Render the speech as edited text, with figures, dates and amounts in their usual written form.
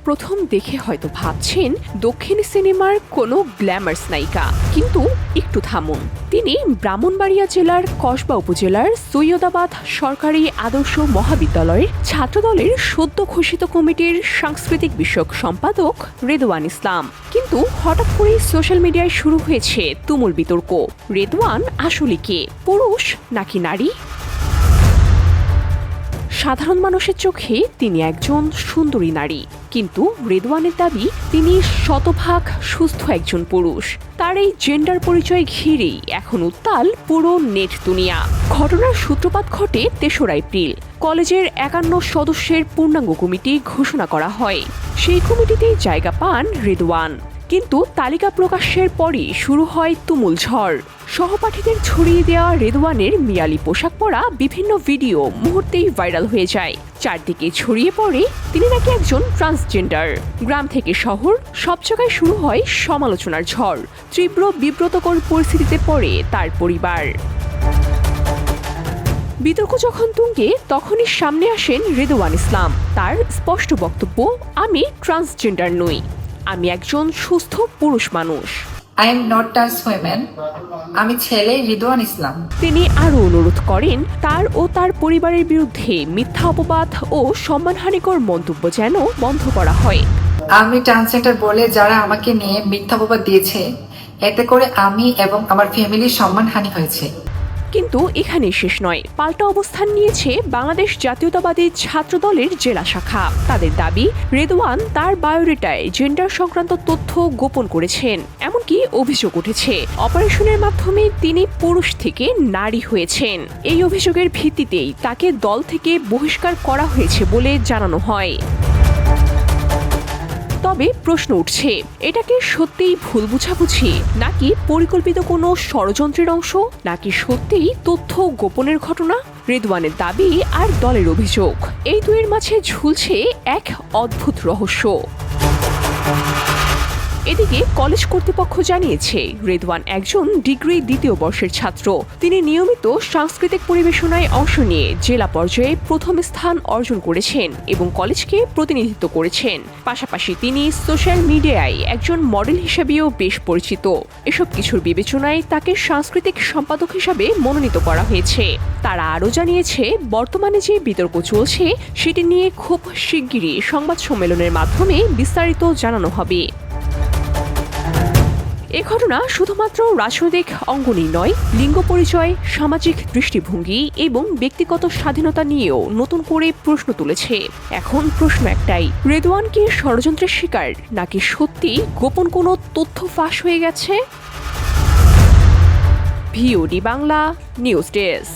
প্রথম দেখে হয়তো ভাবছেন দক্ষিণী সিনেমার কোনো গ্ল্যামার্স নায়িকা, কিন্তু একটু থামুন। তিনি ব্রাহ্মণবাড়িয়া জেলার কসবা উপজেলার সৈয়দাবাদ সরকারি আদর্শ মহাবিদ্যালয়ের ছাত্রদলের সদ্য ঘোষিত কমিটির সাংস্কৃতিক বিষয়ক সম্পাদক রেদওয়ান ইসলাম। কিন্তু হঠাৎ করেই সোশ্যাল মিডিয়ায় শুরু হয়েছে তুমুল বিতর্ক। রেদওয়ান আসলে কে, পুরুষ নাকি নারী? সাধারণ মানুষের চোখে তিনি একজন সুন্দরী নারী, কিন্তু রেদওয়ানের দাবি তিনি শতভাগ সুস্থ একজন পুরুষ। তার এই জেন্ডার পরিচয় ঘিরেই এখন উত্তাল পুরো নেট দুনিয়া। ঘটনার সূত্রপাত ঘটে ৩রা এপ্রিল। কলেজের ৫১ সদস্যের পূর্ণাঙ্গ কমিটি ঘোষণা করা হয়। সেই কমিটিতেই জায়গা পান রেদওয়ান। কিন্তু তালিকা প্রকাশের পরই শুরু হয় তুমুল ঝড়। সহপাঠীদের ছড়িয়ে দেওয়া রেদওয়ানের মিয়ালি পোশাক পরা বিভিন্ন ভিডিও মুহূর্তেই ভাইরাল হয়ে যায়। চারদিকে ছড়িয়ে পড়ে তিনি নাকি একজন ট্রান্সজেন্ডার। গ্রাম থেকে শহর সব জায়গায় শুরু হয় সমালোচনার ঝড়। তীব্র বিব্রতকর পরিস্থিতিতে পড়ে তার পরিবার। বিতর্ক যখন তুঙ্গে, তখনই সামনে আসেন রেদওয়ান ইসলাম। তার স্পষ্ট বক্তব্য, আমি ট্রান্সজেন্ডার নই, আমি একজন সুস্থ পুরুষ মানুষ। I am not trans women, আমি ছেলে রেদওয়ান ইসলাম। তিনি আরও অনুরোধ করেন তার ও তার পরিবারের বিরুদ্ধে মিথ্যা অপবাদ ও সম্মানহানিকর মন্তব্য যেন বন্ধ করা হয়। আমি ট্রান্সজেন্ডার বলে যারা আমাকে নিয়ে মিথ্যা অপবাদ দিয়েছে, এতে করে আমি এবং আমার ফ্যামিলির সম্মানহানি হয়েছে। কিন্তু এখানেই শেষ নয়। পাল্টা অবস্থান নিয়েছে বাংলাদেশ জাতীয়তাবাদী ছাত্রদলের জেলা শাখা। তাদের দাবি, রেদওয়ান তার বায়োডেটায় জেন্ডার সংক্রান্ত তথ্য গোপন করেছেন। এমনকি অভিযোগ উঠেছে অপারেশনের মাধ্যমে তিনি পুরুষ থেকে নারী হয়েছেন। এই অভিযোগের ভিত্তিতেই তাকে দল থেকে বহিষ্কার করা হয়েছে বলে জানানো হয়। তবে প্রশ্ন উঠছে, এটা কি সত্যিই ভুল বুঝাবুঝি, নাকি পরিকল্পিত কোনো ষড়যন্ত্রের অংশ, নাকি সত্যিই তথ্য গোপনের ঘটনা? রেদওয়ানের দাবি আর দলের অভিযোগ, এই দুইয়ের মাঝে ঝুলছে এক অদ্ভুত রহস্য। এদিকে কলেজ কর্তৃপক্ষ জানিয়েছে রেদওয়ান একজন ডিগ্রি ২য় বর্ষের ছাত্র। তিনি নিয়মিত সাংস্কৃতিক পরিবেশনায় অংশ নিয়ে জেলা পর্যায়ে প্রথম স্থান অর্জন করেছেন এবং কলেজকে প্রতিনিধিত্ব করেছেন। পাশাপাশি তিনি সোশ্যাল মিডিয়ায় একজন মডেল হিসেবেও বেশ পরিচিত। এসব কিছুর বিবেচনায় তাকে সাংস্কৃতিক সম্পাদক হিসাবে মনোনীত করা হয়েছে। তারা আরও জানিয়েছে, বর্তমানে যে বিতর্ক চলছে সেটি নিয়ে খুব শিগগিরই সংবাদ সম্মেলনের মাধ্যমে বিস্তারিত জানানো হবে। এ ঘটনা শুধুমাত্র রাজনৈতিক অঙ্গনই নয়, লিঙ্গ পরিচয়, সামাজিক দৃষ্টিভঙ্গি এবং ব্যক্তিগত স্বাধীনতা নিয়েও নতুন করে প্রশ্ন তুলেছে। এখন প্রশ্ন একটাই, রেদওয়ান কি ষড়যন্ত্রের শিকার, নাকি সত্যি গোপন কোনো তথ্য ফাঁস হয়ে গেছে? VOD Bangla news desk.